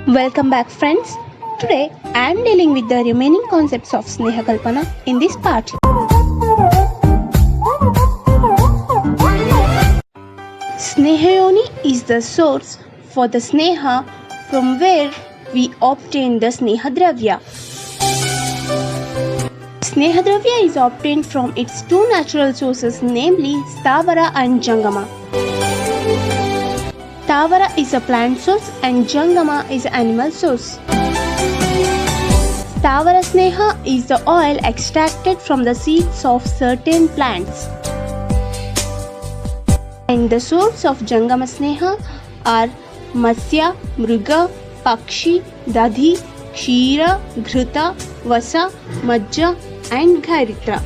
Welcome back, friends. Today I am dealing with the remaining concepts of Sneha Kalpana in this part. Snehayoni is the source for the Sneha from where we obtain the Sneha Dravya. Sneha Dravya is obtained from its two natural sources, namely Stavara and Jangama. Stavara is a plant source and Jangama is an animal source. Stavara Sneha is the oil extracted from the seeds of certain plants. And the source of Jangama Sneha are Matsya, Mruga, Pakshi, Dadhi, Kshira, Ghruta, Vasa, Majja and Gharitra.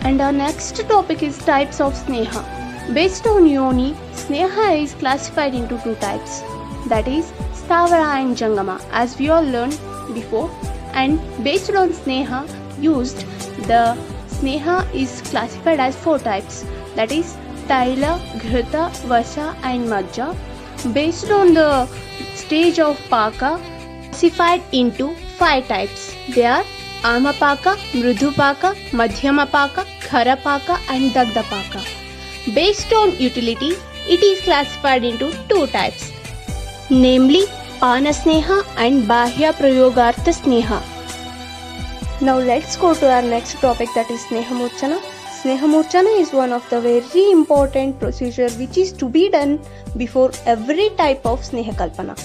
And our next topic is types of Sneha. Based on Yoni, Sneha is classified into two types, that is Stavara and Jangama, as we all learned before. And based on Sneha used, the Sneha is classified as four types, that is Taila, Ghruta, Vasa and Majja. Based on the stage of Paka, classified into five types. They are Amapaka, Mrudupaka, Madhyamapaka, Kharapaka and Dagdapaka. Based on utility, it is classified into two types, namely Pana Sneha and Bahya Prayogartha Sneha. Now let's go to our next topic, that is Sneha Murchana. Sneha Murchana is one of the very important procedure which is to be done before every type of Sneha Kalpana.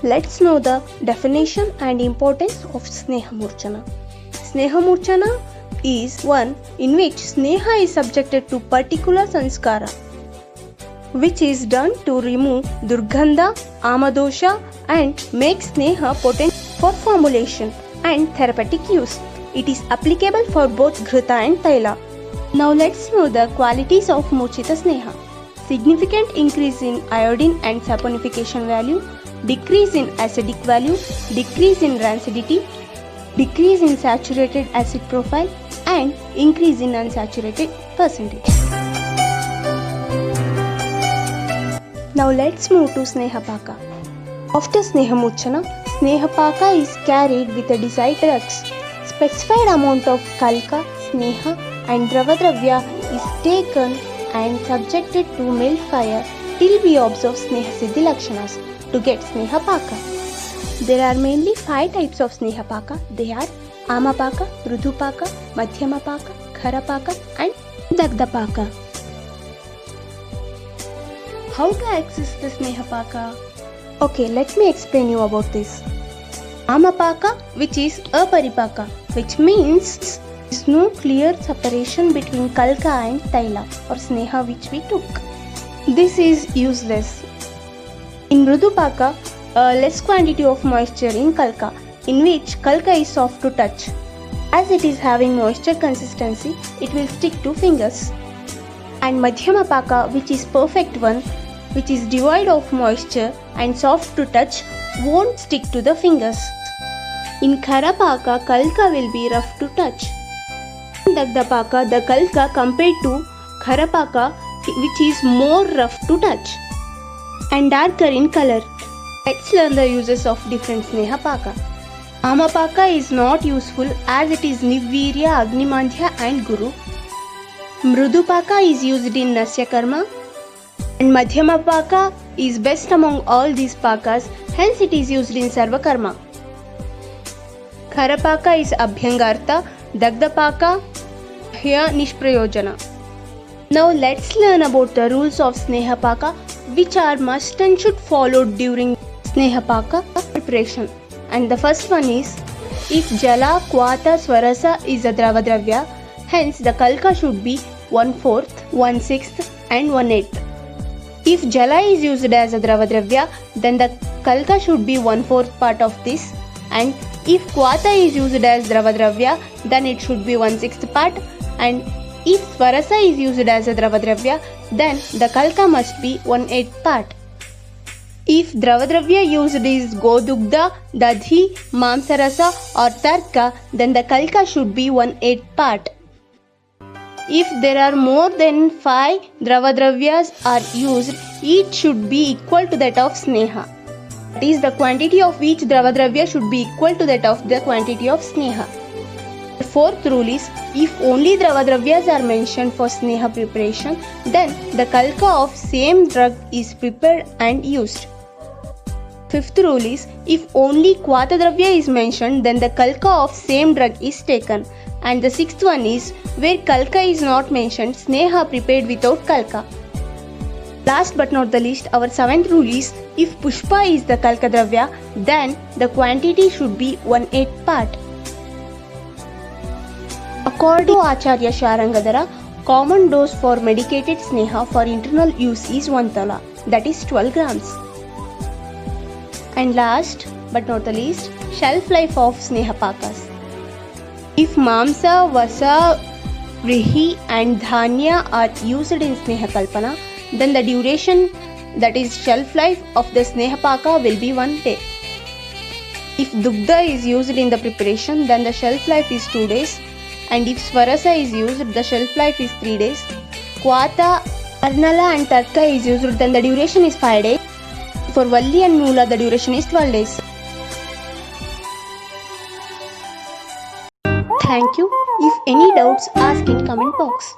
Let's know the definition and importance of Sneha Murchana. Sneha Murchana is one in which Sneha is subjected to particular sanskara, which is done to remove Durgandha, Amadosha and make Sneha potent for formulation and therapeutic use. It is applicable for both Ghruta and Taila. Now let's know the qualities of Murchita Sneha. Significant increase in iodine and saponification value, decrease in acidic value, decrease in rancidity, decrease in saturated acid profile and increase in unsaturated percentage. Now let's move to Sneha Paka. After Sneha Murchana, Sneha Paka is carried with the desired drugs. Specified amount of Kalka, Sneha and Dravadravya is taken and subjected to mild fire till we observe Sneha Siddhi Lakshanas to get Sneha Paka. There are mainly five types of Sneha Paka. They are Amapaka, Mrudupaka, Madhyamapaka, Kharapaka and Dagdapaka. How to access the Sneha Paka? Okay, let me explain you about this. Amapaka, which is Aparipaka, which means there is no clear separation between Kalka and Taila or Sneha which we took. This is useless. In Mrudupaka, less quantity of moisture in Kalka, in which Kalka is soft to touch. As it is having moisture consistency, it will stick to fingers. And Madhyamapaka, which is perfect one, which is devoid of moisture and soft to touch, won't stick to the fingers. In Kharapaka, Kalka will be rough to touch. In Dagdapaka, the Kalka compared to Kharapaka, which is more rough to touch and darker in color. Let's learn the uses of different Sneha Paka. Amapaka is not useful as it is Nivvirya, Agnimandhya and Guru. Mrudupaka is used in Nasya Karma and Madhyamapaka is best among all these Pakas, hence it is used in Sarva Karma. Kharapaka is Abhyangartha, Dagdapaka Hya Nishprayojana. Now let's learn about the rules of Sneha Paka, which are must and should follow during Sneha Paka preparation. And the first one is, if Jala, Kvata, Swarasa is a Dravadravya, hence the Kalka should be 1/4, 1/6 and 1/8. If Jala is used as a Dravadravya, then the Kalka should be 1/4 part of this, and if Kvata is used as Dravadravya, then it should be 1/6 part, and if Swarasa is used as a Dravadravya, then the Kalka must be 1/8 part. If Dravadravya used is Godugdha, Dadhi, Mamsarasa or Tarka, then the Kalka should be 1/8 part. If there are more than 5 Dravadravya's are used, each should be equal to that of Sneha. That is, the quantity of each Dravadravya should be equal to that of the quantity of Sneha. The fourth rule is, if only Dravadavyas are mentioned for Sneha preparation, then the kalka of same drug is prepared and used. Fifth rule is, if only Kvatadravya is mentioned, then the kalka of same drug is taken. And the sixth one is, where kalka is not mentioned, Sneha prepared without kalka. Last but not the least, our seventh rule is, if Pushpa is the kalka dravya, then the quantity should be 1/8 part. According to Acharya Sharangadara, common dose for medicated Sneha for internal use is 1 tala, that is 12 grams. And last but not the least, shelf life of Sneha Pakas. If Mamsa, Vasa, Vrihi and Dhanya are used in Sneha Kalpana, then the duration, that is shelf life of the Sneha Paka, will be 1 day. If Dugdha is used in the preparation, then the shelf life is 2 days. And if Swarasa is used, the shelf life is 3 days. Kvata, Arnala and Tarka is used, then the duration is 5 days. For Valli and Mula, the duration is 12 days. Thank you. If any doubts, ask in comment box.